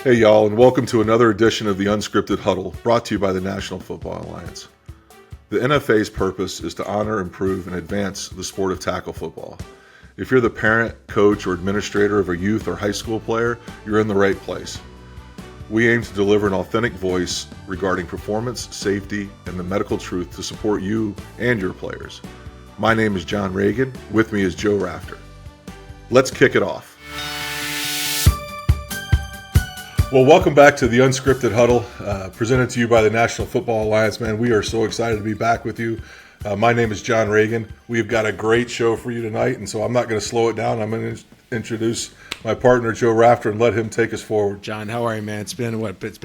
Hey, y'all, and welcome to another edition of the Unscripted Huddle, brought to you by the National Football Alliance. The NFA's purpose is to honor, improve, and advance the sport of tackle football. If you're the parent, coach, or administrator of a youth or high school player, you're in the right place. We aim to deliver an authentic voice regarding performance, safety, and the medical truth to support you and your players. My name is John Reagan. With me is Joe Rafter. Let's kick it off. Well, welcome back to the Unscripted Huddle, presented to you by the National Football Alliance. Man, we are so excited to be back with you. My name is John Reagan. We've got a great show for you tonight, and so I'm not going to slow it down. I'm going to introduce my partner, Joe Rafter, and let him take us forward. John, how are you, man? It's been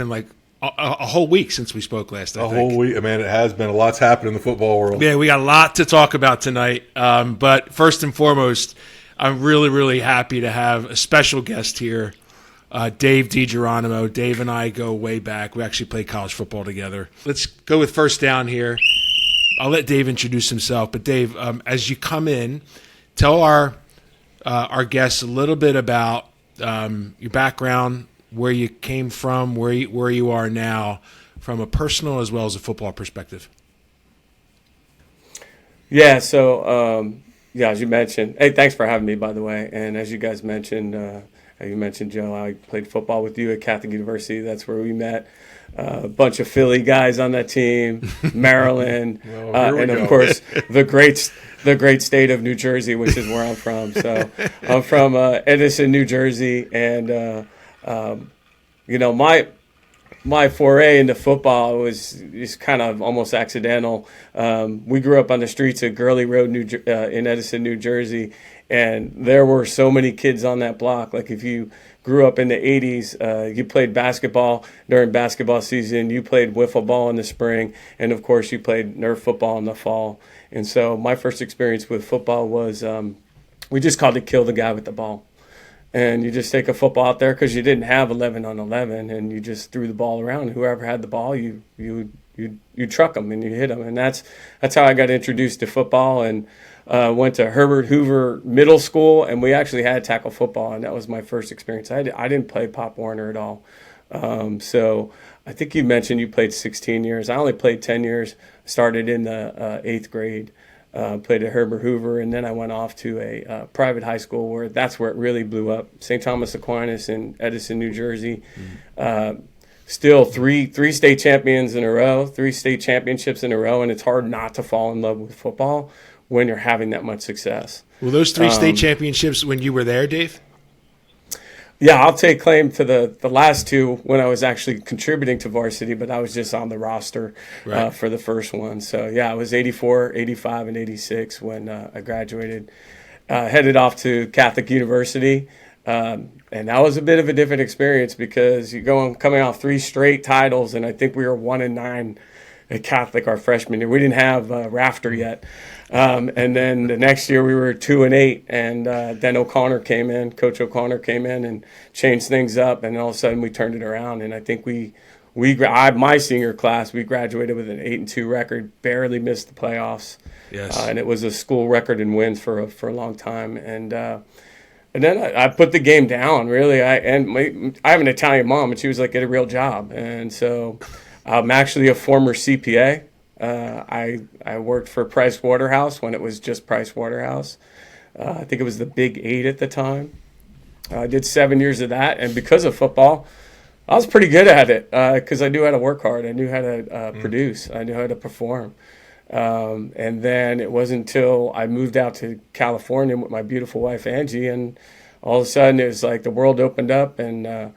like a whole week since we spoke last, I think. A whole week. Man, it has been. A lot's happened in the football world. Yeah, we got a lot to talk about tonight. But first and foremost, I'm really, really happy to have a special guest here. Dave DeGeronimo. Dave and I go way back. We actually played college football together. Let's go with first down here. I'll let Dave introduce himself. But Dave, as you come in, tell our guests a little bit about your background, where you came from, where you are now, from a personal as well as a football perspective. Yeah. So as you mentioned, hey, thanks for having me, by the way. And as you guys mentioned. You mentioned, Joe, I played football with you at Catholic University. That's where we met. A bunch of Philly guys on that team, Maryland, and of course the great state of New Jersey, which is where I'm from. So I'm from Edison, New Jersey, and my foray into football was kind of almost accidental. We grew up on the streets of Gurley Road, in Edison, New Jersey. And there were so many kids on that block. Like if you grew up in the 80s, you played basketball during basketball season, you played wiffle ball in the spring, and of course you played Nerf football in the fall. And so my first experience with football was we just called it kill the guy with the ball. And you just take a football out there because you didn't have 11 on 11, and you just threw the ball around. Whoever had the ball, you truck them and you hit them. And that's how I got introduced to football. And went to Herbert Hoover Middle School, and we actually had tackle football, and that was my first experience. I didn't play Pop Warner at all. So I think you mentioned you played 16 years. I only played 10 years. Started in the 8th grade, played at Herbert Hoover, and then I went off to a private high school that's where it really blew up, St. Thomas Aquinas in Edison, New Jersey. Still three state champions in a row, 3 state championships in a row, and it's hard not to fall in love with football when you're having that much success. Well, those 3 state championships when you were there, Dave? Yeah, I'll take claim to the last 2 when I was actually contributing to varsity, but I was just on the roster for the first one. So, yeah, I was 84, 85, and 86 when I graduated, headed off to Catholic University. And that was a bit of a different experience because you're coming off 3 straight titles, and I think we were 1-9 at Catholic our freshman year. We didn't have Rafter yet. And then the next year we were 2-8, and then Coach O'Connor came in and changed things up, and all of a sudden we turned it around. And I think my senior class, we graduated with an 8-2 record, barely missed the playoffs. Yes. And it was a school record in wins for a long time. And then I put the game down, really. I have an Italian mom, and she was like, get a real job. And so I'm actually a former CPA. I worked for Price Waterhouse when it was just Price Waterhouse. I think it was the Big 8 at the time. I did 7 years of that, and because of football, I was pretty good at it because I knew how to work hard. I knew how to produce. I knew how to perform. And then it wasn't until I moved out to California with my beautiful wife, Angie, and all of a sudden it was like the world opened up, and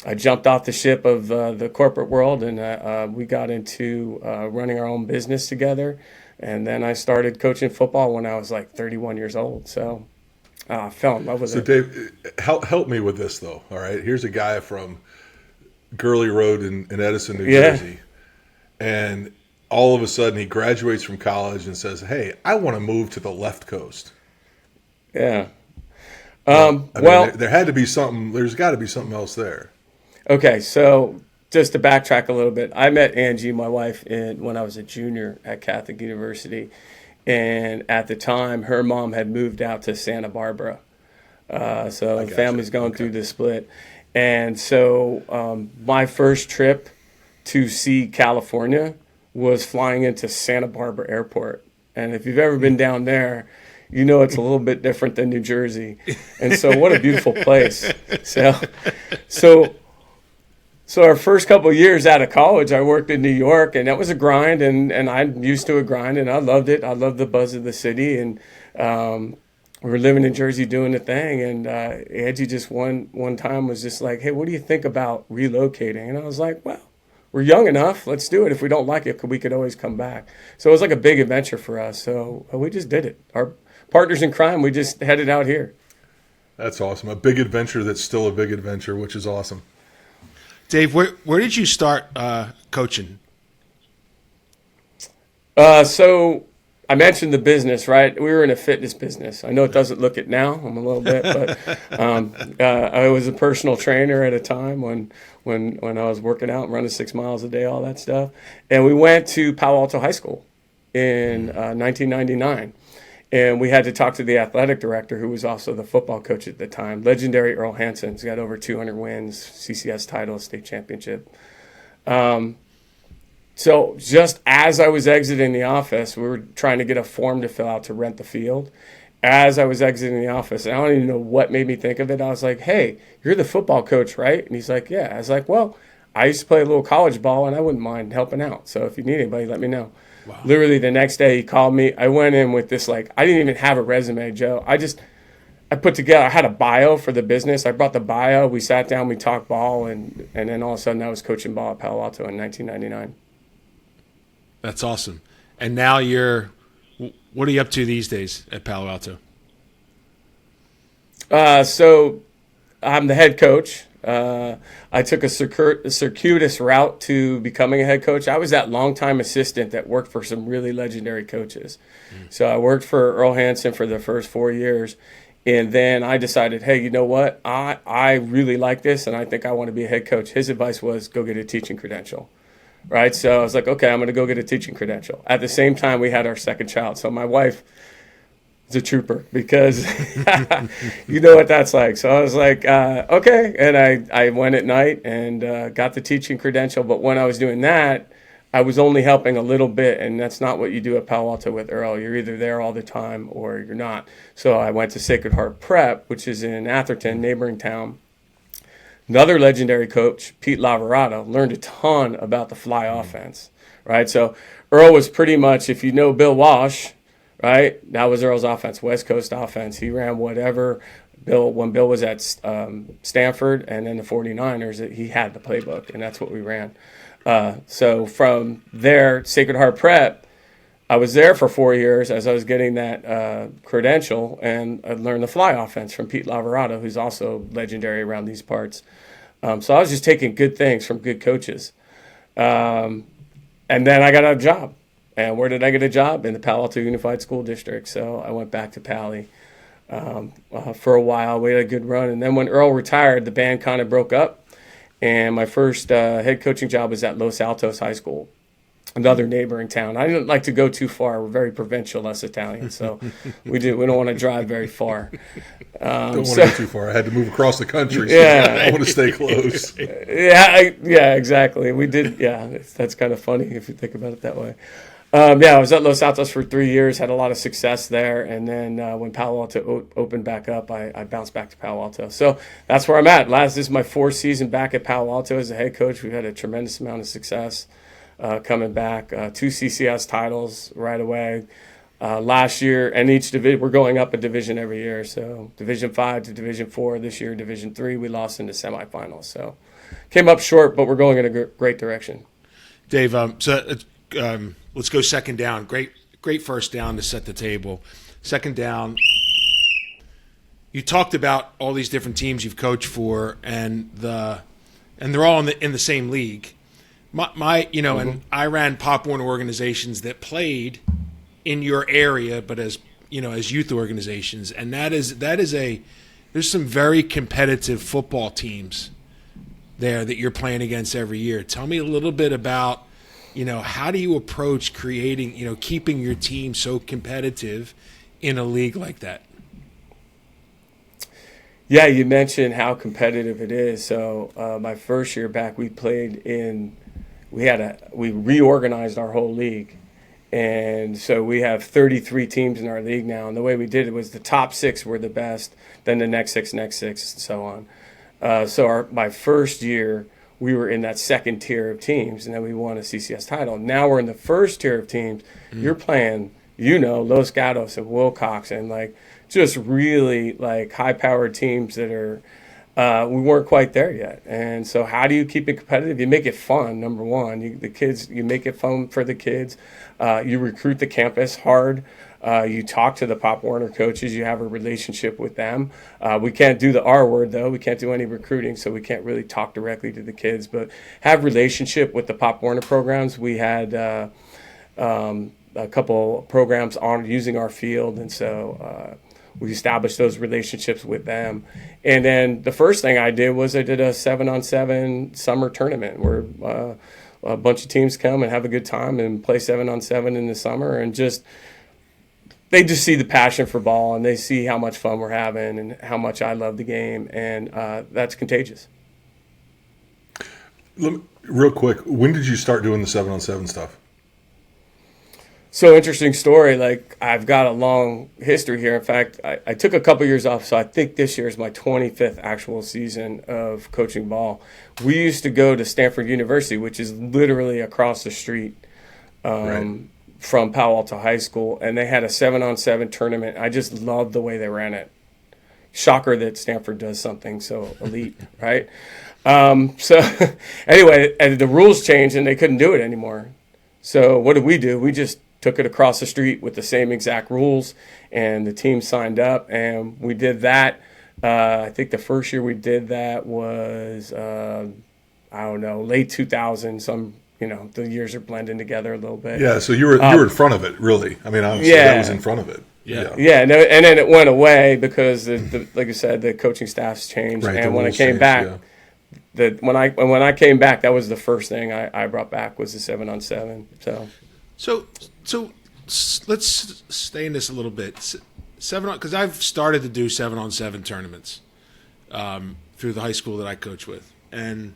I jumped off the ship of the corporate world, and we got into running our own business together. And then I started coaching football when I was like 31 years old. So I fell in love with it. So, Dave, help me with this, though. All right, here's a guy from Gurley Road in Edison, New Jersey, and all of a sudden he graduates from college and says, hey, I want to move to the left coast. Yeah. There had to be something. There's got to be something else there. Okay, so just to backtrack a little bit, I met Angie, my wife, when I was a junior at Catholic University. And at the time, her mom had moved out to Santa Barbara. So the family's going through the split. And so my first trip to see California was flying into Santa Barbara Airport. And if you've ever been down there, you know it's a little bit different than New Jersey. And so what a beautiful place. So our first couple of years out of college, I worked in New York, and that was a grind, and I'm used to a grind, and I loved it. I loved the buzz of the city, and we were living in Jersey doing the thing, and Angie just one time was just like, hey, what do you think about relocating? And I was like, well, we're young enough. Let's do it. If we don't like it, we could always come back. So it was like a big adventure for us. So we just did it. Our partners in crime, we just headed out here. That's awesome. A big adventure that's still a big adventure, which is awesome. Dave, where did you start coaching? So I mentioned the business, right? We were in a fitness business. I know it doesn't look it now. I'm a little bit, but I was a personal trainer at a time when I was working out and running 6 miles a day, all that stuff. And we went to Palo Alto High School in 1999. And we had to talk to the athletic director, who was also the football coach at the time, legendary Earl Hansen. He's got over 200 wins, CCS title, state championship. So just as I was exiting the office, we were trying to get a form to fill out to rent the field. As I was exiting the office, and I don't even know what made me think of it, I was like, hey, you're the football coach, right? And he's like, yeah. I was like, well, I used to play a little college ball, and I wouldn't mind helping out. So if you need anybody, let me know. Wow. Literally the next day he called me. I went in with this, I didn't even have a resume, Joe. I put together, I had a bio for the business. I brought the bio. We sat down, we talked ball, and then all of a sudden I was coaching ball at Palo Alto in 1999. That's awesome. And now what are you up to these days at Palo Alto? So I'm the head coach. I took a circuitous route to becoming a head coach. I was that longtime assistant that worked for some really legendary coaches. So I worked for Earl Hansen for the first 4 years. And then I decided, hey, you know what? I really like this, and I think I want to be a head coach. His advice was go get a teaching credential. Right? So I was like, okay, I'm going to go get a teaching credential. At the same time, we had our second child. So my wife is a trooper because you know what that's like. So I was like, okay. And I went at night and got the teaching credential. But when I was doing that, I was only helping a little bit. And that's not what you do at Palo Alto with Earl. You're either there all the time or you're not. So I went to Sacred Heart Prep, which is in Atherton, neighboring town. Another legendary coach, Pete Lavorado, learned a ton about the fly offense, right? So Earl was pretty much, if you know Bill Walsh, right, that was Earl's offense, West Coast offense. He ran whatever. When Bill was at Stanford and then the 49ers, he had the playbook, and that's what we ran. So from there, Sacred Heart Prep, I was there for 4 years as I was getting that credential, and I learned the fly offense from Pete Lavorado, who's also legendary around these parts. So I was just taking good things from good coaches. And then I got a job. And where did I get a job? In the Palo Alto Unified School District. So I went back to Pali for a while. We had a good run. And then when Earl retired, the band kind of broke up. And my first head coaching job was at Los Altos High School, another neighboring town. I didn't like to go too far. We're very provincial, us Italians, so we don't want to drive very far. Don't want to go too far. I had to move across the country, so yeah, I want to stay close. Yeah, exactly. We did. Yeah, that's kind of funny if you think about it that way. I was at Los Altos for 3 years, had a lot of success there, and then when Palo Alto opened back up, I bounced back to Palo Alto. So that's where I'm at. This is my 4th season back at Palo Alto as a head coach. We've had a tremendous amount of success coming back. 2 CCS titles right away. Last year, and each division, we're going up a division every year. So Division 5 to Division 4 this year. Division 3, we lost in the semifinals. So came up short, but we're going in a great direction. Dave, let's go second down. Great first down to set the table. Second down, you talked about all these different teams you've coached for, and they're all in the same league. And I ran Pop Warner organizations that played in your area, but as youth organizations, and there's some very competitive football teams there that you're playing against every year. Tell me a little bit about, how do you approach creating, keeping your team so competitive in a league like that? Yeah, you mentioned how competitive it is. So my first year back, we reorganized our whole league. And so we have 33 teams in our league now. And the way we did it was the top 6 were the best, then the next 6, and so on. So my first year, we were in that second tier of teams, and then we won a CCS title. Now we're in the first tier of teams. You're playing, Los Gatos and Wilcox and like just really like high-powered teams that are we weren't quite there yet. And so how do you keep it competitive? You make it fun, number one. You make it fun for the kids. You recruit the campus hard. You talk to the Pop Warner coaches. You have a relationship with them. We can't do the R word, though. We can't do any recruiting, so we can't really talk directly to the kids. But have relationship with the Pop Warner programs. We had a couple programs on using our field, and so we established those relationships with them. And then the first thing I did was I did a 7-on-7 summer tournament where a bunch of teams come and have a good time and play 7-on-7 in the summer, and they just see the passion for ball, and they see how much fun we're having and how much I love the game, and that's contagious. Real quick, when did you start doing the 7-on-7 stuff? So interesting story. Like, I've got a long history here. In fact, I took a couple years off, so I think this year is my 25th actual season of coaching ball. We used to go to Stanford University, which is literally across the street from Palo Alto High School, and they had a 7-on-7 tournament. I just loved the way they ran it. Shocker that Stanford does something so elite, right? So anyway, and the rules changed, and they couldn't do it anymore. So what did? We just took it across the street with the same exact rules, and the team signed up, and we did that. I think the first year we did that was, late 2000, the years are blending together a little bit. Yeah, so you were in front of it, really. I mean, honestly, that was in front of it. Yeah, and then it went away because, like I said, the coaching staffs changed. Right, and when I came back, when I came back, that was the first thing I brought back was the 7-on-7. So let's stay in this a little bit. Because I've started to do 7-on-7 tournaments through the high school that I coach with, and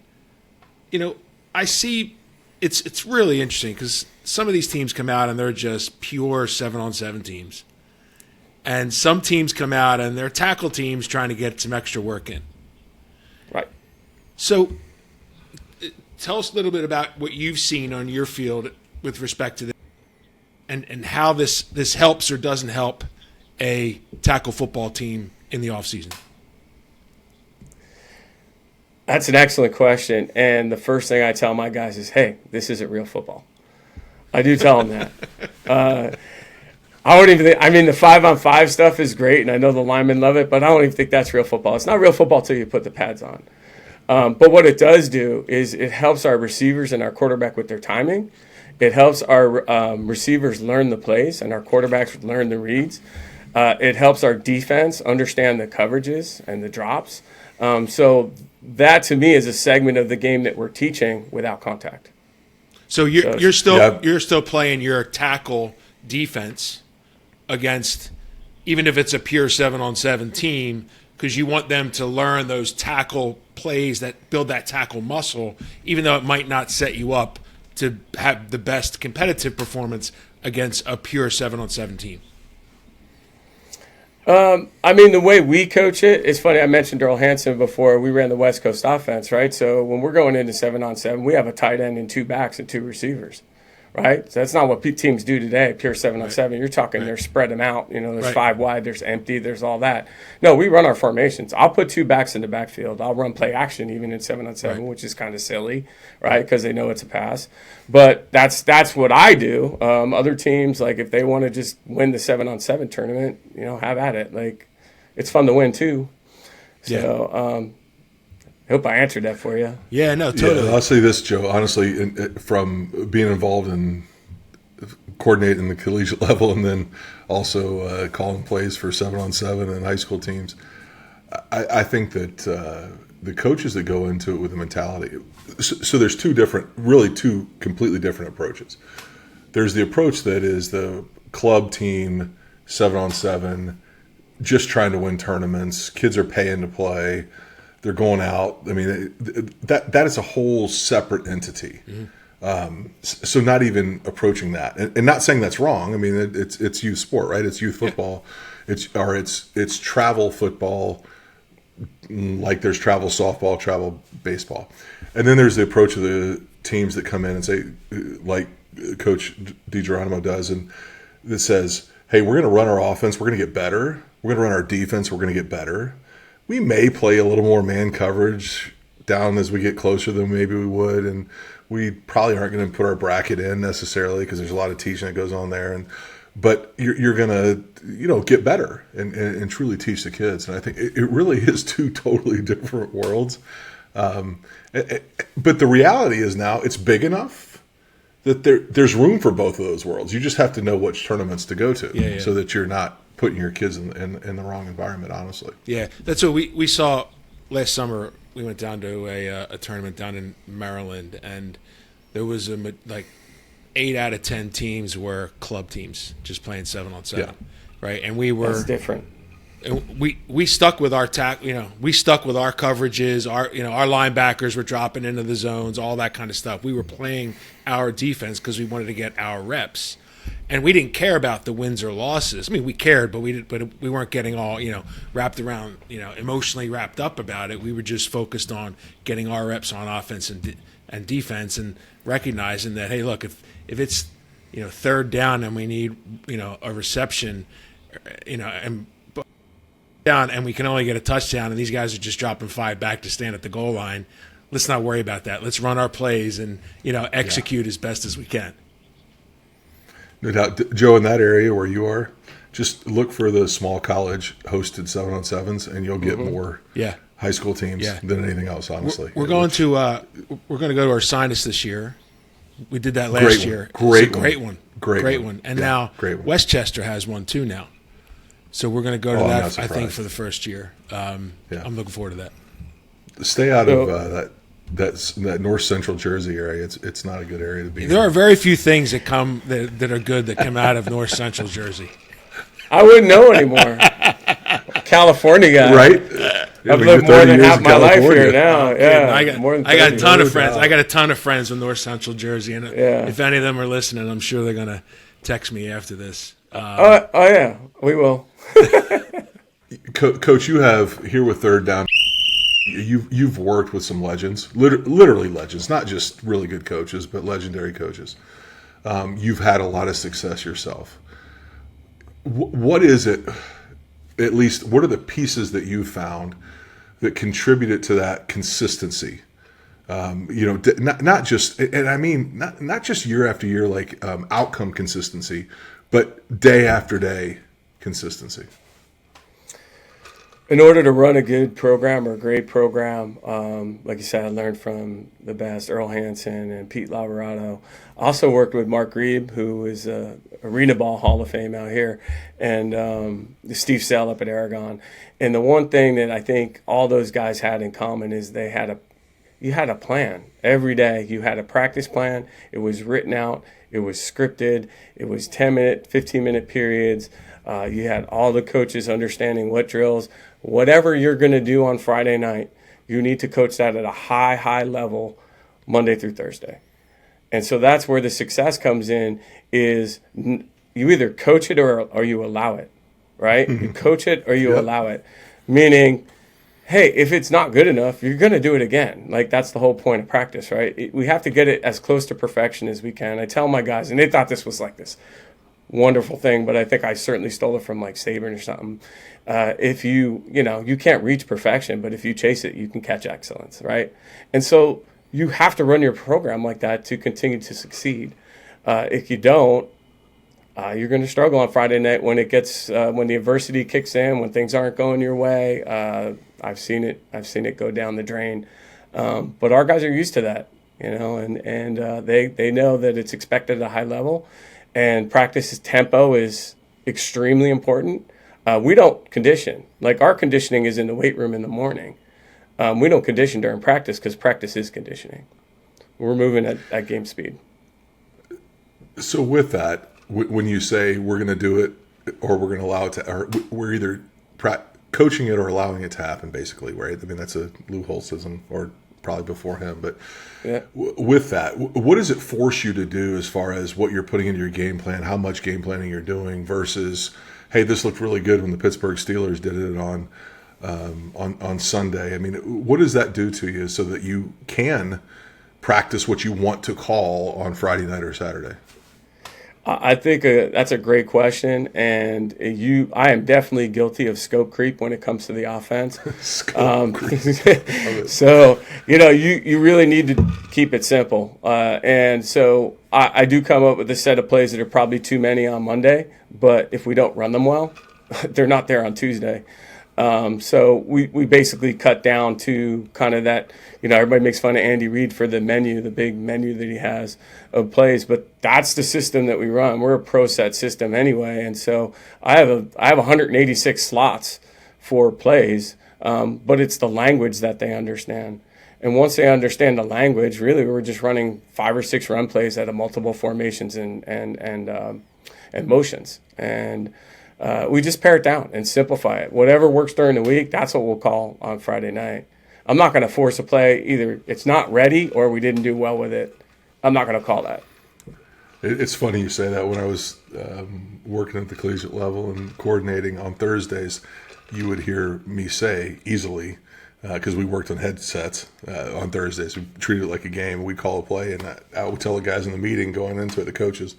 I see it's really interesting because some of these teams come out and they're just pure 7-on-7 teams, and some teams come out and they're tackle teams trying to get some extra work in. Right. So tell us a little bit about what you've seen on your field with respect to this, and how this helps or doesn't help a tackle football team in the offseason. That's an excellent question. And the first thing I tell my guys is, hey, this isn't real football. I do tell them that. I don't even think, the 5-on-5 stuff is great, and I know the linemen love it, but I don't even think that's real football. It's not real football till you put the pads on. But what it does do is it helps our receivers and our quarterback with their timing. It helps our receivers learn the plays and our quarterbacks learn the reads. It helps our defense understand the coverages and the drops. So that, to me, is a segment of the game that we're teaching without contact. So you're still playing your tackle defense against, even if it's a pure 7-on-7 team, because you want them to learn those tackle plays that build that tackle muscle, even though it might not set you up to have the best competitive performance against a pure 7-on-7 team. The way we coach it, it's funny. I mentioned Darrell Hansen before. We ran the West Coast offense, right? So when we're going into 7-on-7, we have a tight end and 2 backs and 2 receivers, right? So that's not what teams do today, pure 7-on-7. Right. You're talking they're spread them out. There's 5 wide, there's empty, there's all that. No, we run our formations. I'll put 2 backs in the backfield. I'll run play action even in 7-on-7, which is kind of silly, right? Because they know it's a pass. But that's what I do. Other teams, like if they want to just win the 7-on-7 tournament, have at it. Like, it's fun to win too. So I hope I answered that for you. Yeah, no, totally. Yeah, I'll say this, Joe. Honestly, from being involved in coordinating the collegiate level and then also calling plays for 7-on-7 and high school teams, I think that the coaches that go into it with a mentality. So there's two completely different approaches. There's the approach that is the club team 7-on-7, just trying to win tournaments. Kids are paying to play. They're going out. I mean, that is a whole separate entity. So not even approaching that, and not saying that's wrong. I mean, it's youth sport, right? It's youth football. It's travel football. Like there's travel softball, travel baseball, and then there's the approach of the teams that come in and say, like Coach DeGeronimo does, and that says, "Hey, we're going to run our offense. We're going to get better. We're going to run our defense. We're going to get better. We may play a little more man coverage down as we get closer than maybe we would, and we probably aren't going to put our bracket in necessarily because there's a lot of teaching that goes on there, but you're going to, get better and truly teach the kids. And I think it really is two totally different worlds. But the reality is now it's big enough that there's room for both of those worlds. You just have to know which tournaments to go to so that you're not putting your kids in the wrong environment, honestly. Yeah, that's what we saw last summer. We went down to a tournament down in Maryland, and there was like 8 out of 10 teams were club teams, just playing 7-on-7, right? And we were that's different. And we stuck with our we stuck with our coverages. Our linebackers were dropping into the zones, all that kind of stuff. We were playing our defense because we wanted to get our reps, and we didn't care about the wins or losses. I mean, we cared, but we weren't getting all wrapped around, emotionally wrapped up about it. We were just focused on getting our reps on offense and defense, and recognizing that, hey, look, if it's third down and we need a reception, and down and we can only get a touchdown, and these guys are just dropping 5 back to stand at the goal line, let's not worry about that. Let's run our plays and execute as best as we can. No doubt. Joe, in that area where you are, just look for the small college hosted 7-on-7s, and you'll get more high school teams than anything else, honestly. We're going to go to our Sinus this year. We did that last year. Great one. And now Westchester has one too now. So we're going to go to that, I think, for the first year. I'm looking forward to that. Stay out of that north central Jersey area. It's not a good area to be in. There are very few things that are good that come out of north central Jersey. I wouldn't know anymore. California guy, right? I've lived more than half my life here now. I got a ton of friends. I got a ton of friends in north central Jersey, and if any of them are listening, I'm sure they're going to text me after this. We will. Coach, you have here with Third Down. You've worked with some legends, literally legends, not just really good coaches, but legendary coaches. You've had a lot of success yourself. What is it? At least, what are the pieces that you found that contributed to that consistency? Not just, and I mean not just year after year, like outcome consistency, but day after day consistency. In order to run a good program or a great program, like you said, I learned from the best, Earl Hansen and Pete Laborato. I also worked with Mark Reeb, who is a Arena Ball Hall of Fame out here, and Steve Sell up at Aragon. And the one thing that I think all those guys had in common is you had a plan. Every day you had a practice plan. It was written out. It was scripted. It was 10-minute, 15-minute periods. You had all the coaches understanding what drills. Whatever you're going to do on Friday night, you need to coach that at a high level Monday through Thursday. And so that's where the success comes in, is you either coach it or you allow it, right? You coach it or you allow it, meaning, hey, if it's not good enough, you're going to do it again. Like, that's the whole point of practice, right? We have to get it as close to perfection as we can. I tell my guys, and they thought this was like this wonderful thing, but I think I certainly stole it from like Saban or something. If you can't reach perfection, but if you chase it, you can catch excellence, right? And so you have to run your program like that to continue to succeed. If you don't, you're going to struggle on Friday night when when the adversity kicks in, when things aren't going your way. I've seen it go down the drain. But our guys are used to that, and they know that it's expected at a high level. And practice tempo is extremely important. We don't condition. Like, our conditioning is in the weight room in the morning. We don't condition during practice because practice is conditioning. We're moving at game speed. So with that, when you say we're going to do it or we're going to allow it to, or we're either coaching it or allowing it to happen, basically, right? I mean, that's a Lou Holtzism, or probably before him. But yeah. With that, what does it force you to do as far as what you're putting into your game plan, how much game planning you're doing versus, hey, this looked really good when the Pittsburgh Steelers did it on Sunday? I mean, what does that do to you so that you can practice what you want to call on Friday night or Saturday? I think that's a great question, and I am definitely guilty of scope creep when it comes to the offense. So you really need to keep it simple, and so I do come up with a set of plays that are probably too many on Monday, but if we don't run them well, they're not there on Tuesday. So we basically cut down to kind of that, everybody makes fun of Andy Reid for the big menu that he has of plays, but that's the system that we run. We're a pro set system anyway. And so I have 186 slots for plays, but it's the language that they understand. And once they understand the language, really we're just running 5 or 6 run plays out of multiple formations and motions. And we just pare it down and simplify it. Whatever works during the week, that's what we'll call on Friday night. I'm not going to force a play. Either it's not ready or we didn't do well with it. I'm not going to call that. It's funny you say that. When I was working at the collegiate level and coordinating on Thursdays, you would hear me say easily, because we worked on headsets on Thursdays. We treated it like a game. We'd call a play, and I would tell the guys in the meeting going into it, the coaches,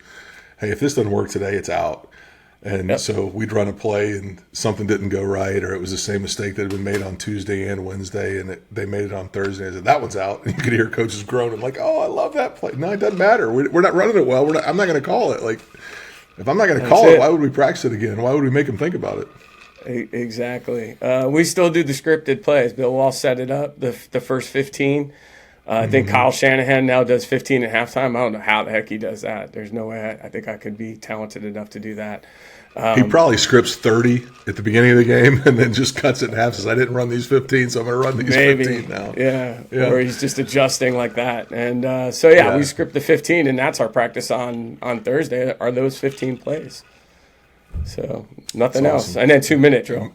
hey, if this doesn't work today, it's out. And so we'd run a play and something didn't go right, or it was the same mistake that had been made on Tuesday and Wednesday, and they made it on Thursday. I said, that one's out. And you could hear coaches groaning like, oh, I love that play. No, it doesn't matter. We're not running it well. I'm not going to call it. Like, if I'm not going to call it, why would we practice it again? Why would we make them think about it? Exactly. We still do the scripted plays. Bill Wall set it up, the first 15. I think Kyle Shanahan now does 15 at halftime. I don't know how the heck he does that. There's no way I think I could be talented enough to do that. He probably scripts 30 at the beginning of the game and then just cuts it in half. Says, I didn't run these 15, so I'm going to run these 15 now. Yeah. Or he's just adjusting like that. And we script the 15, and that's our practice on Thursday are those 15 plays. So nothing else. Awesome. And then 2-minute drill.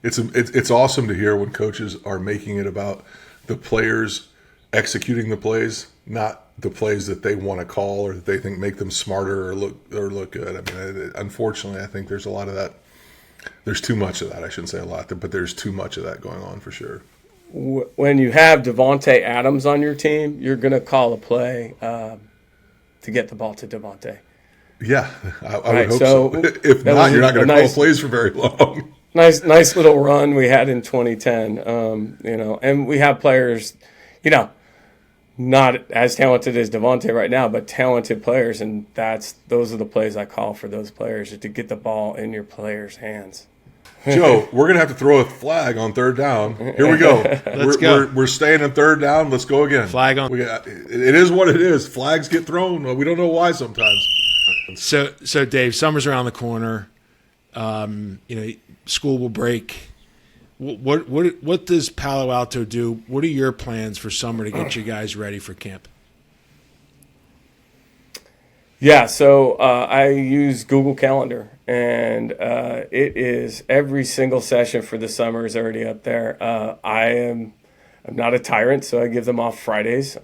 It's awesome to hear when coaches are making it about the players executing the plays, not the plays that they want to call or that they think make them smarter or look good. I mean, unfortunately, I think there's a lot of that. There's too much of that. I shouldn't say a lot, but there's too much of that going on for sure. When you have Devontae Adams on your team, you're going to call a play to get the ball to Devontae. Yeah, I would hope so. If not, you're not going to call plays for very long. Nice little run we had in 2010. And we have players, not as talented as Devontae right now, but talented players, and those are the plays I call for those players, to get the ball in your players' hands. Joe, we're going to have to throw a flag on third down. Here we go. Let's go. We're staying in third down. Let's go again. Flag on. It is what it is. Flags get thrown. We don't know why sometimes. So Dave, summer's around the corner. School will break. What does Palo Alto do? What are your plans for summer to get you guys ready for camp? Yeah, so I use Google Calendar, and it is every single session for the summer is already up there. I'm not a tyrant, so I give them off Fridays.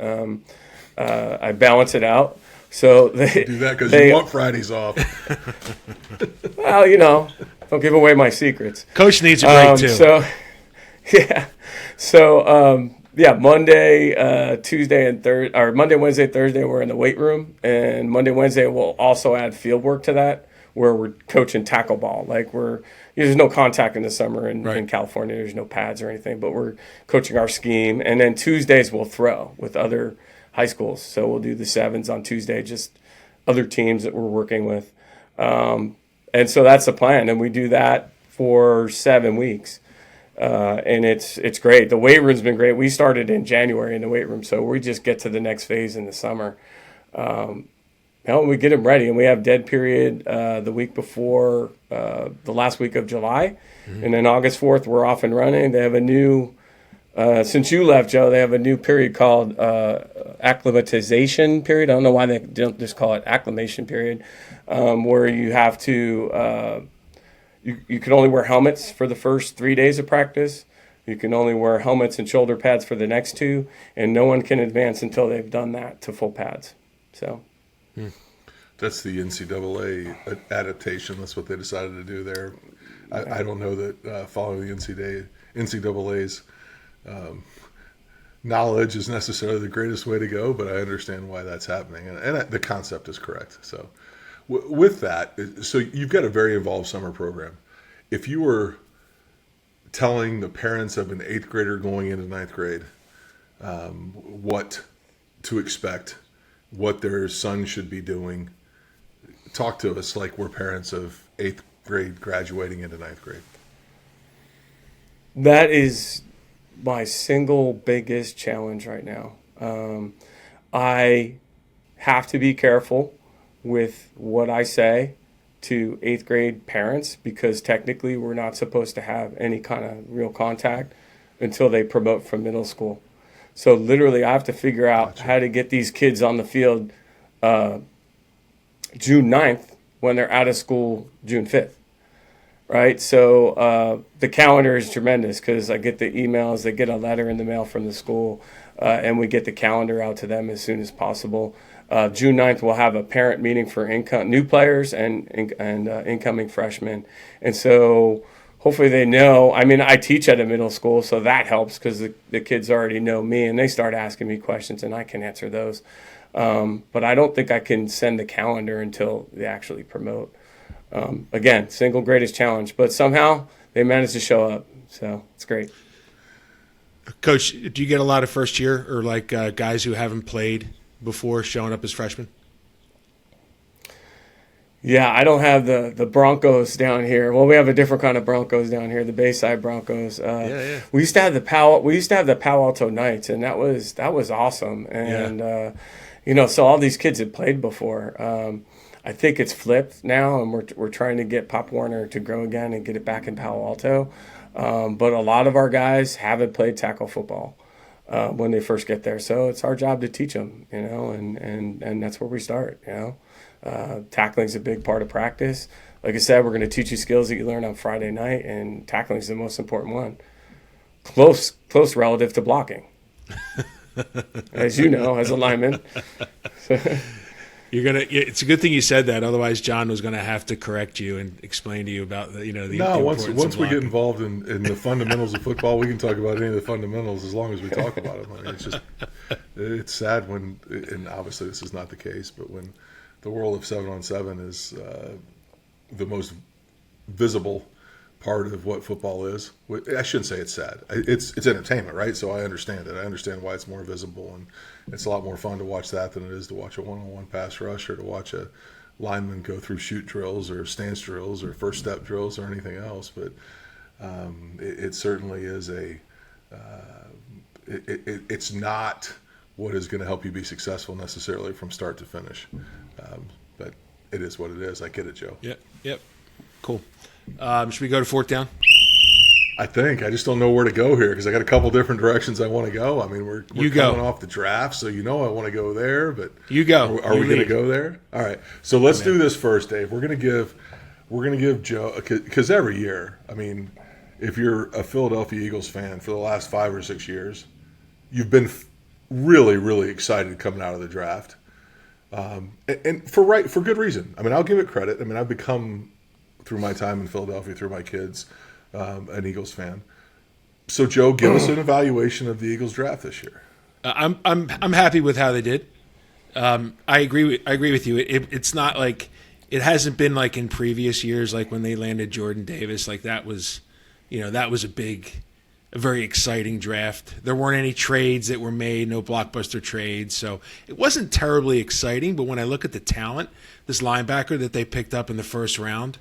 I balance it out. So they do that because you want Fridays off. Well, don't give away my secrets. Coach needs a break too. Monday, Tuesday, and Thursday, or Monday, Wednesday, Thursday, we're in the weight room, and Monday, Wednesday, we'll also add field work to that, where we're coaching tackle ball. Like there's no contact in the summer in California. There's no pads or anything, but we're coaching our scheme. And then Tuesdays we'll throw with other high schools. So we'll do the sevens on Tuesday, just other teams that we're working with. And so that's the plan. And we do that for 7 weeks. And it's great. The weight room's been great. We started in January in the weight room, so we just get to the next phase in the summer. We get them ready, and we have dead period the week before the last week of July. Mm-hmm. And then August 4th, we're off and running. They have a new since you left, Joe, they have a new period called acclimatization period. I don't know why they don't just call it acclimation period, where you have to you can only wear helmets for the first 3 days of practice. You can only wear helmets and shoulder pads for the next 2, and no one can advance until they've done that to full pads. So. That's the NCAA adaptation. That's what they decided to do there. I don't know that following the NCAA's knowledge is necessarily the greatest way to go, but I understand why that's happening, and the concept is correct. So with that, so you've got a very involved summer program. If you were telling the parents of an 8th grader going into 9th grade what to expect, what their son should be doing, talk to us like we're parents of 8th grade graduating into 9th grade. That is my single biggest challenge right now. I have to be careful with what I say to 8th grade parents because technically we're not supposed to have any kind of real contact until they promote from middle school. So literally I have to figure out how to get these kids on the field June 9th when they're out of school June 5th. Right? So the calendar is tremendous because I get the emails, they get a letter in the mail from the school, and we get the calendar out to them as soon as possible. June 9th, we'll have a parent meeting for new players and incoming freshmen. And so hopefully they know. I mean, I teach at a middle school, so that helps because the kids already know me, and they start asking me questions, and I can answer those. But I don't think I can send the calendar until they actually promote. Again, single greatest challenge, but somehow they managed to show up, so it's great. Coach, do you get a lot of first year or like guys who haven't played before showing up as freshmen? Yeah, I don't have the Broncos down here. Well, we have a different kind of Broncos down here, the Bayside Broncos. Yeah. We used to have the Palo Alto Knights, and that was awesome. And so all these kids had played before. I think it's flipped now, and we're trying to get Pop Warner to grow again and get it back in Palo Alto. But a lot of our guys haven't played tackle football when they first get there, so it's our job to teach them, and that's where we start. Tackling is a big part of practice. Like I said, we're going to teach you skills that you learn on Friday night, and tackling is the most important one. Close relative to blocking, as you know, as a lineman. It's a good thing you said that. Otherwise, John was going to have to correct you and explain to you about the importance of once we get involved in the fundamentals of football, we can talk about any of the fundamentals as long as we talk about them. I mean, it's sad when, and obviously this is not the case, but when the world of 7-on-7 is the most visible part of what football is. I shouldn't say it's sad. It's entertainment, right? So I understand it. I understand why it's more visible, and it's a lot more fun to watch that than it is to watch a one-on-one pass rush or to watch a lineman go through shoot drills or stance drills or first step drills or anything else. But it certainly is it's not what is going to help you be successful necessarily from start to finish. But it is what it is. I get it, Joe. Yep. Cool. Should we go to fourth down? I think. I just don't know where to go here because I got a couple different directions I want to go. I mean, we're coming off the draft, so I want to go there. But you go. Are we going to go there? All right. So let's do this first, Dave. We're going to give Joe, because every year, I mean, if you're a Philadelphia Eagles fan for the last 5 or 6 years, you've been really, really excited coming out of the draft, and for good reason. I mean, I'll give it credit. I mean, I've become, through my time in Philadelphia, through my kids, an Eagles fan. So, Joe, give us an evaluation of the Eagles draft this year. I'm happy with how they did. I agree with you. It's not like it hasn't been like in previous years, like when they landed Jordan Davis. Like that was a very exciting draft. There weren't any trades that were made, no blockbuster trades, so it wasn't terribly exciting. But when I look at the talent, this linebacker that they picked up in the first round,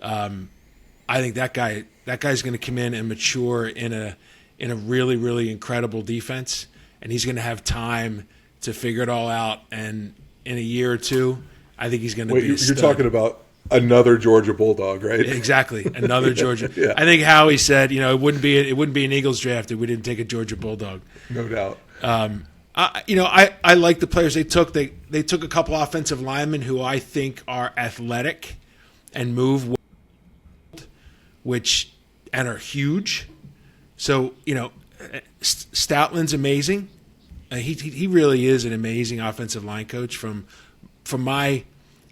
I think that guy's going to come in and mature in a really, really incredible defense, and he's going to have time to figure it all out. And in a year or two, I think he's going to be a stud. You're talking about another Georgia Bulldog, right? Exactly, another Georgia. Yeah. I think Howie said, it wouldn't be an Eagles draft if we didn't take a Georgia Bulldog. No doubt. I like the players they took. They took a couple offensive linemen who I think are athletic and move well. and are huge. So, Stoutland's amazing. He really is an amazing offensive line coach. From my,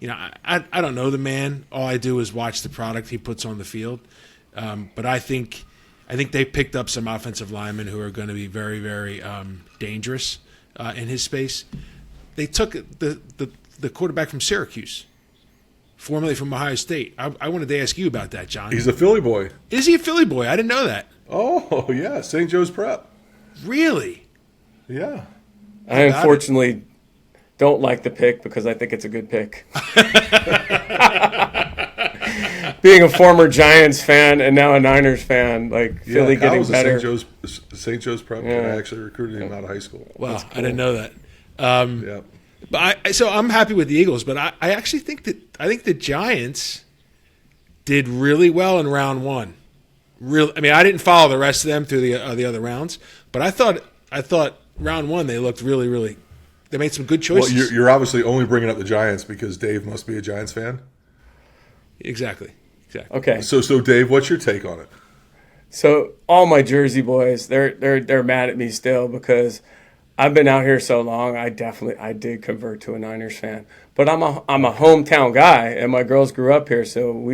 I don't know the man. All I do is watch the product he puts on the field. But I think they picked up some offensive linemen who are going to be very, very dangerous in his space. They took the quarterback from Syracuse, formerly from Ohio State. I wanted to ask you about that, John. He's a Philly boy. Is he a Philly boy? I didn't know that. Oh, yeah, St. Joe's Prep. Really? Yeah. I unfortunately don't like the pick because I think it's a good pick. Being a former Giants fan and now a Niners fan, Philly getting better. St. Joe's Prep. Yeah. I actually recruited him out of high school. Wow, cool. I didn't know that. Yeah. But so I'm happy with the Eagles, but I actually think the Giants did really well in round one. I didn't follow the rest of them through the other rounds, but I thought round one they looked really, really. They made some good choices. Well, you're obviously only bringing up the Giants because Dave must be a Giants fan. Exactly. Okay. So Dave, what's your take on it? So all my Jersey boys, they're mad at me still because I've been out here so long. I did convert to a Niners fan, but I'm a hometown guy, and my girls grew up here, so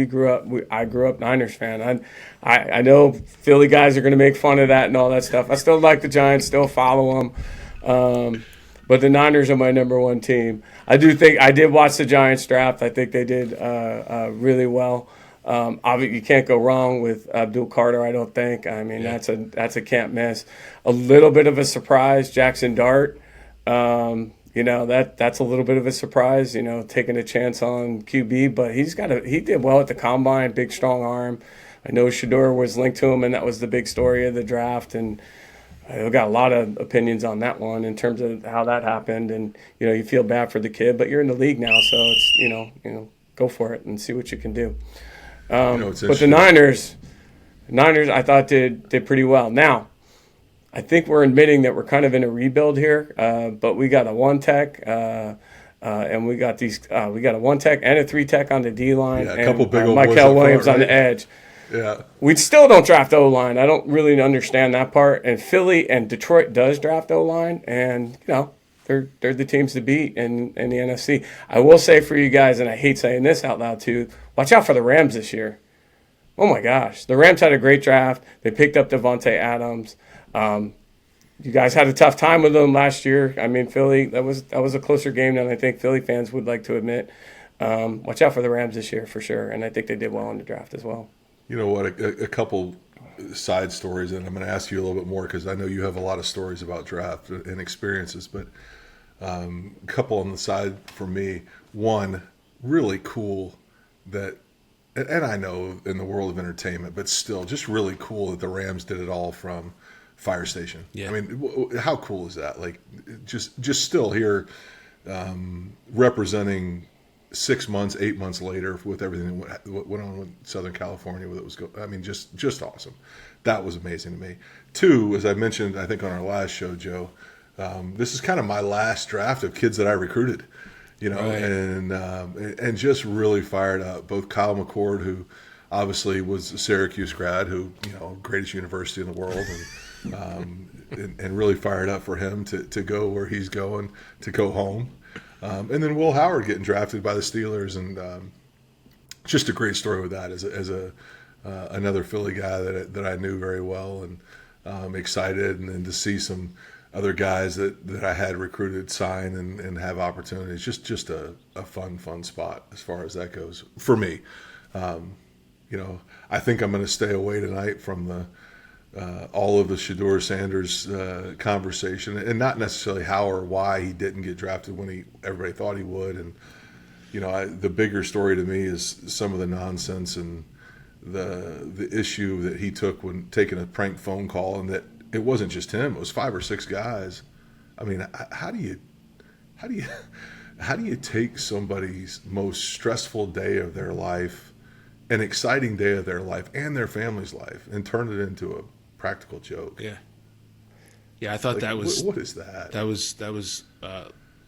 I grew up Niners fan. I know Philly guys are going to make fun of that and all that stuff. I still like the Giants, still follow them, but the Niners are my number one team. I did watch the Giants draft. I think they did really well. Obviously, you can't go wrong with Abdul Carter, I don't think. That's a can't miss. A little bit of a surprise, Jackson Dart. That's a little bit of a surprise, taking a chance on QB, but he did well at the combine, big strong arm. I know Shedeur was linked to him, and that was the big story of the draft, and I've got a lot of opinions on that one in terms of how that happened, and you feel bad for the kid, but you're in the league now, so it's go for it and see what you can do. But the Niners, I thought did pretty well. Now, I think we're admitting that we're kind of in a rebuild here, but we got a 1-tech, and we got we got a 1-tech and a 3-tech on the D line, a couple big old Michael Williams on the edge. Yeah, we still don't draft O-line. I don't really understand that part. And Philly and Detroit does draft O-line, and they're the teams to beat in the NFC. I will say for you guys, and I hate saying this out loud too, watch out for the Rams this year. Oh my gosh, the Rams had a great draft. They picked up Devontae Adams. You guys had a tough time with them last year. Philly, that was a closer game than I think Philly fans would like to admit. Watch out for the Rams this year for sure, and I think they did well in the draft as well. You know what? A couple side stories, and I'm going to ask you a little bit more because I know you have a lot of stories about draft and experiences, but a couple on the side for me. One, really cool that, and I know in the world of entertainment, but still just really cool that the Rams did it all from Fire Station. Yeah. How cool is that? Just still here representing 6 months, 8 months later with everything that went on with Southern California. Just awesome. That was amazing to me. Two, as I mentioned, I think on our last show, Joe, this is kind of my last draft of kids that I recruited, Right. and just really fired up. Both Kyle McCord, who obviously was a Syracuse grad, who, greatest university in the world, and really fired up for him to go where he's going, to go home. And then Will Howard getting drafted by the Steelers, and just a great story with that as another Philly guy that I knew very well, and excited, and then to see some other guys that I had recruited sign and have opportunities. Just a fun spot as far as that goes for me. I think I'm going to stay away tonight from the all of the Shedeur Sanders conversation, and not necessarily how or why he didn't get drafted when everybody thought he would. And the bigger story to me is some of the nonsense and the issue that he took when taking a prank phone call, and that it wasn't just him; it was 5 or 6 guys. How do you take somebody's most stressful day of their life, an exciting day of their life and their family's life, and turn it into a practical joke? Yeah, I thought that was what is that? That was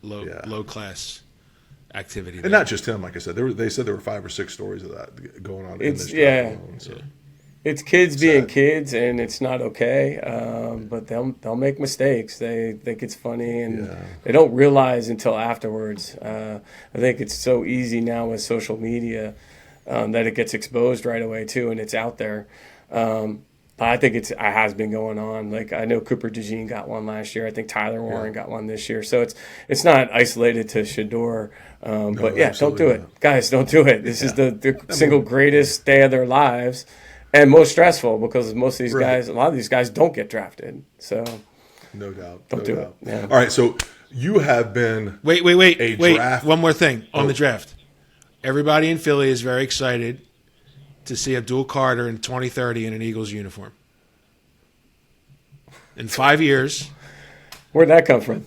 low class activity, and not just him. Like I said, they said there were 5 or 6 stories of that going on. It's in this draft alone, so. It's kids being kids, and it's not okay. But they'll make mistakes. They think it's funny, and they don't realize until afterwards. I think it's so easy now with social media that it gets exposed right away too, and it's out there. I think it has been going on. Like, I know Cooper DeJean got one last year. I think Tyler Warren got one this year. So it's not isolated to Shador. But yeah, don't do it, guys. Don't do it. This is the single greatest day of their lives. And most stressful, because most of these guys, a lot of these guys don't get drafted. So, no doubt. Don't do it. Yeah. All right, so you have been Wait. draft- One more thing on the draft. Everybody in Philly is very excited to see Abdul Carter in 2030 in an Eagles uniform. In 5 years. Where'd that come from?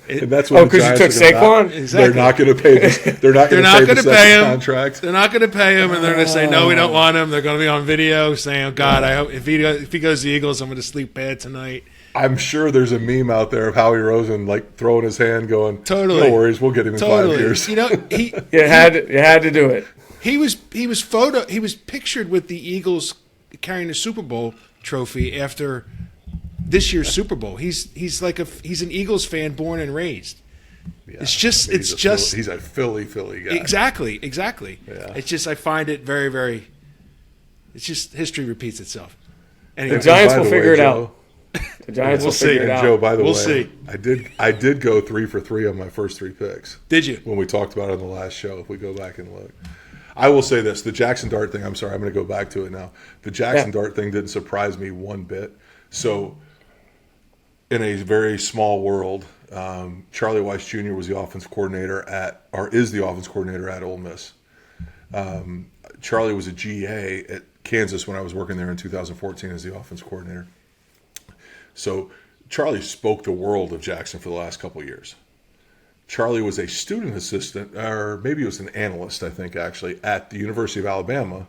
And that's what because you took Saquon? Exactly. They're not going to pay this. They're not going to pay him contract. They're not going to pay him, and they're going to say, no, we don't want him. They're going to be on video saying, oh, God, I hope if he goes to the Eagles, I'm going to sleep bad tonight. I'm sure there's a meme out there of Howie Rosen like throwing his hand going, totally. No worries, we'll get him in 5 years. You know, you had to do it. He was pictured with the Eagles carrying the Super Bowl trophy after this year's Super Bowl. He's an Eagles fan born and raised. Yeah, he's a Philly guy. Exactly. Yeah. It's just, I find it very, very. It's just history repeats itself. Anyway, the Giants will figure it out. The Giants will figure it out. Joe, by the way, we'll see. I did go 3 for 3 on my first 3 picks. Did you? When we talked about it on the last show, if we go back and look. I will say this, the Jackson Dart thing, I'm sorry, I'm going to go back to it now. The Jackson Dart thing didn't surprise me one bit. So, in a very small world, Charlie Weiss Jr. was the offensive coordinator is the offensive coordinator at Ole Miss. Charlie was a GA at Kansas when I was working there in 2014 as the offensive coordinator. So Charlie spoke the world of Jackson for the last couple of years. Charlie was a student assistant, or maybe he was an analyst, I think, actually, at the University of Alabama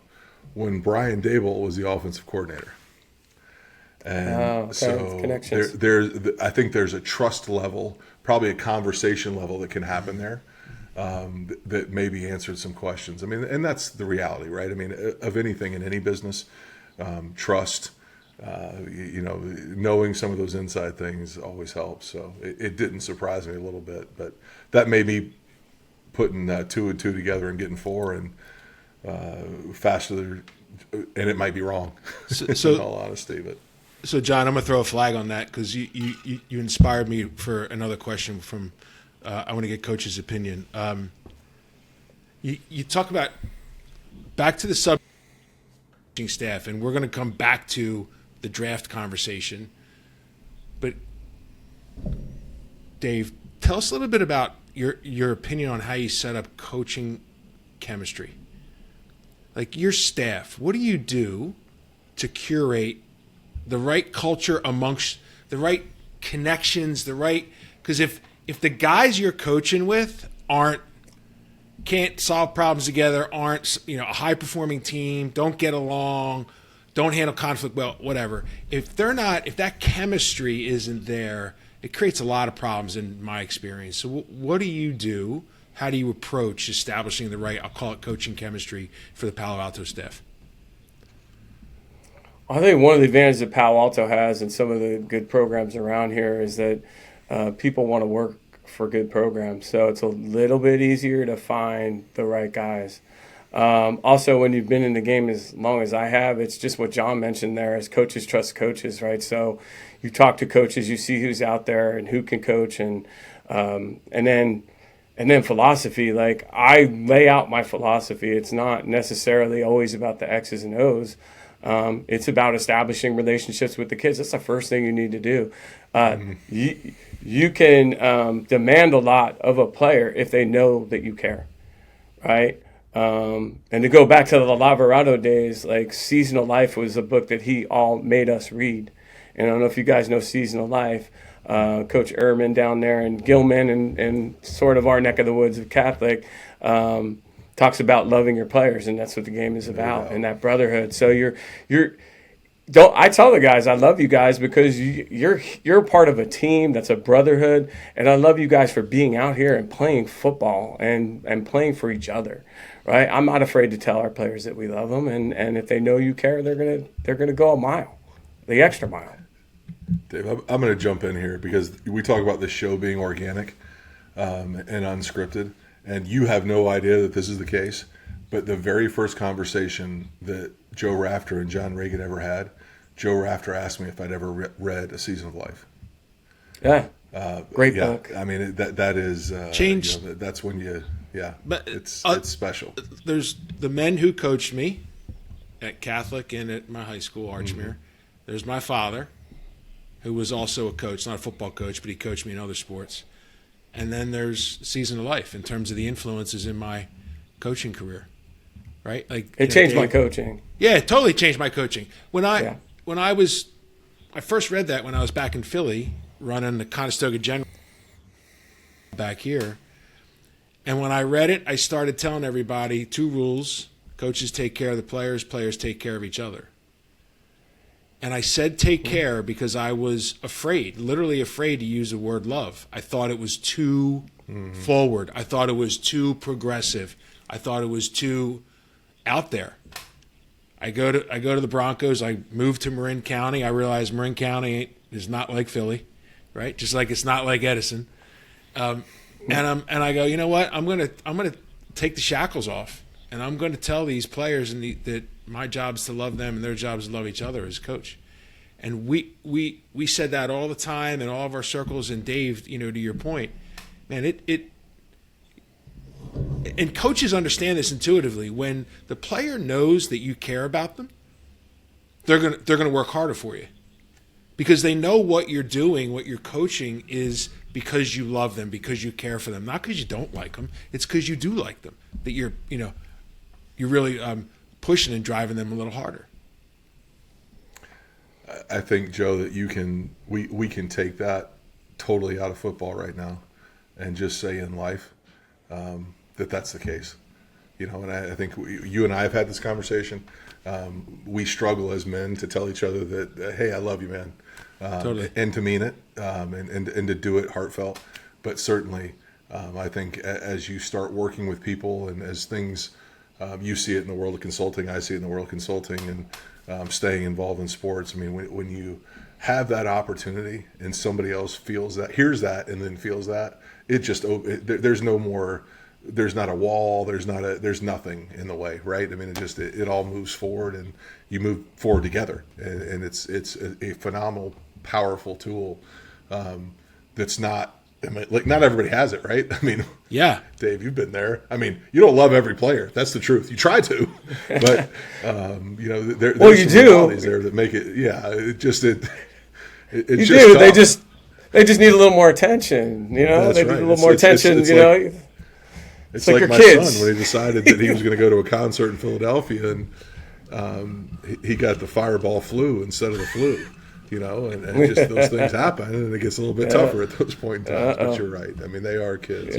when Brian Daboll was the offensive coordinator. And so I think there's a trust level, probably a conversation level that can happen there that maybe answered some questions. I mean, and that's the reality, right? I mean, of anything in any business, trust, knowing some of those inside things always helps. So it didn't surprise me a little bit, but that made me putting 2 and 2 together and getting 4 and faster. And it might be wrong, so in all honesty, but. So, John, I'm going to throw a flag on that because you inspired me for another question from I want to get Coach's opinion. You talk about back to the sub staff, and we're going to come back to the draft conversation. But, Dave, tell us a little bit about your opinion on how you set up coaching chemistry. Like your staff, what do you do to curate the right culture amongst the right connections, because if the guys you're coaching with can't solve problems together, aren't a high performing team, don't get along, don't handle conflict well, whatever. If that chemistry isn't there, it creates a lot of problems in my experience. So what do you do? How do you approach establishing the right, I'll call it coaching chemistry for the Palo Alto staff? I think one of the advantages that Palo Alto has and some of the good programs around here is that people want to work for good programs. So it's a little bit easier to find the right guys. Also, when you've been in the game as long as I have, it's just what John mentioned there is coaches trust coaches, right? So you talk to coaches, you see who's out there and who can coach, and then philosophy. Like, I lay out my philosophy. It's not necessarily always about the X's and O's. It's about establishing relationships with the kids. That's the first thing you need to do. You can demand a lot of a player if they know that you care, right? And to go back to the Lavarado days, like Seasonal Life was a book that he all made us read. And I don't know if you guys know Seasonal Life. Coach Ehrman down there and Gilman and sort of our neck of the woods of Catholic talks about loving your players, and that's what the game is about, and that brotherhood. So I tell the guys I love you guys because you're part of a team that's a brotherhood, and I love you guys for being out here and playing football and playing for each other, right? I'm not afraid to tell our players that we love them, and if they know you care, they're gonna go a mile, the extra mile. Dave, I'm going to jump in here because we talk about this show being organic and unscripted, and you have no idea that this is the case. But the very first conversation that Joe Rafter and John Reagan ever had, Joe Rafter asked me if I'd ever read A Season of Life. Yeah, great book. I mean, that is changed. That's when you, But it's special. There's the men who coached me at Catholic and at my high school, Archmere. Mm-hmm. There's my father, who was also a coach, not a football coach, but he coached me in other sports. And then there's Season of Life in terms of the influences in my coaching career, right? Like it changed my coaching. Yeah, it totally changed my coaching. I first read that when I was back in Philly running the Conestoga General back here. And when I read it, I started telling everybody 2 rules. Coaches take care of the players, players take care of each other. And I said take care because I was afraid, literally afraid to use the word love. I thought it was too forward. I thought it was too progressive. I thought it was too out there. I go to the Broncos. I moved to Marin County. I realized Marin County is not like Philly, right? Just like it's not like Edison. And I go, you know what? I'm gonna take the shackles off, and I'm going to tell these players that my job is to love them, and their job is to love each other as coach. And we said that all the time in all of our circles. And Dave, to your point, man, and coaches understand this intuitively. When the player knows that you care about them, they're gonna work harder for you, because they know what you're doing, what you're coaching is because you love them, because you care for them, not because you don't like them. It's because you do like them. That you're really pushing and driving them a little harder. I think, Joe, that we can take that totally out of football right now, and just say in life that's the case. And I think you and I have had this conversation. We struggle as men to tell each other that, hey, I love you, man, totally, and to mean it, and to do it heartfelt. But certainly, I think as you start working with people, and as things, you see it in the world of consulting, I see it in the world of consulting, and staying involved in sports. I mean, when you have that opportunity and somebody else hears that, and then feels that, it just there's no more. There's not a wall. There's nothing in the way, right? I mean, it all moves forward, and you move forward together, and it's a phenomenal, powerful tool. That's not. Like, not everybody has it, right? I mean, yeah, Dave, you've been there. I mean, you don't love every player. That's the truth. You try to, but there's some qualities there that make it. Yeah, you just do. Tough. They just need a little more attention. They need a little more attention. It's like like your my kids. son when he decided that he was going to go to a concert in Philadelphia, and he got the Fireball flu instead of the flu. And just those things happen, and it gets a little bit tougher at those point in times. But you're right. I mean, they are kids.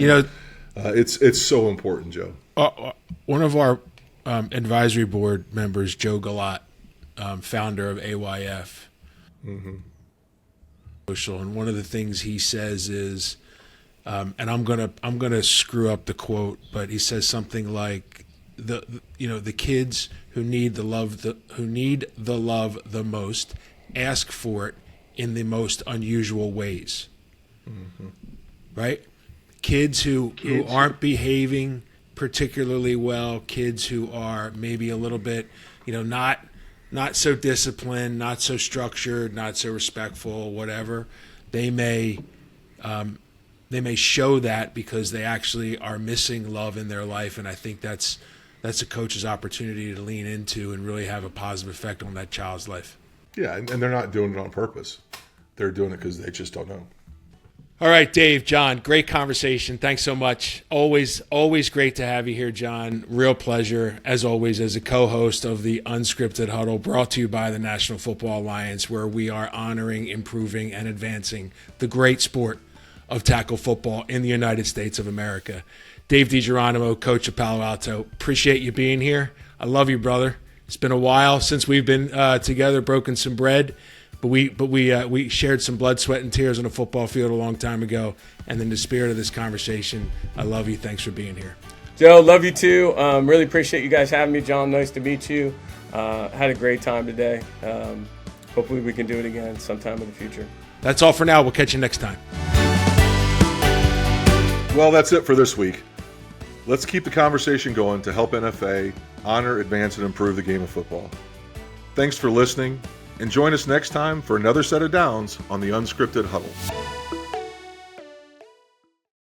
It's so important, Joe. One of our advisory board members, Joe Galat, founder of AYF, and one of the things he says is, and I'm gonna screw up the quote, but he says something like, the kids who need the love the most ask for it in the most unusual ways. Right? Kids who aren't behaving particularly well, kids who are maybe a little bit, not so disciplined, not so structured, not so respectful, whatever, they may show that because they actually are missing love in their life. And I think that's a coach's opportunity to lean into and really have a positive effect on that child's life. Yeah, and they're not doing it on purpose. They're doing it because they just don't know. All right, Dave, John, great conversation. Thanks so much. Always great to have you here, John. Real pleasure, as always, as a co-host of the Unscripted Huddle, brought to you by the National Football Alliance, where we are honoring, improving, and advancing the great sport of tackle football in the United States of America. Dave DeGeronimo, coach of Palo Alto. Appreciate you being here. I love you, brother. It's been a while since we've been together, broken some bread, but we shared some blood, sweat, and tears on a football field a long time ago. And in the spirit of this conversation, I love you. Thanks for being here. Joe, love you too. Really appreciate you guys having me. John, nice to meet you. Had a great time today. Hopefully we can do it again sometime in the future. That's all for now. We'll catch you next time. Well, that's it for this week. Let's keep the conversation going to help NFA honor, advance, and improve the game of football. Thanks for listening, and join us next time for another set of downs on the Unscripted Huddle.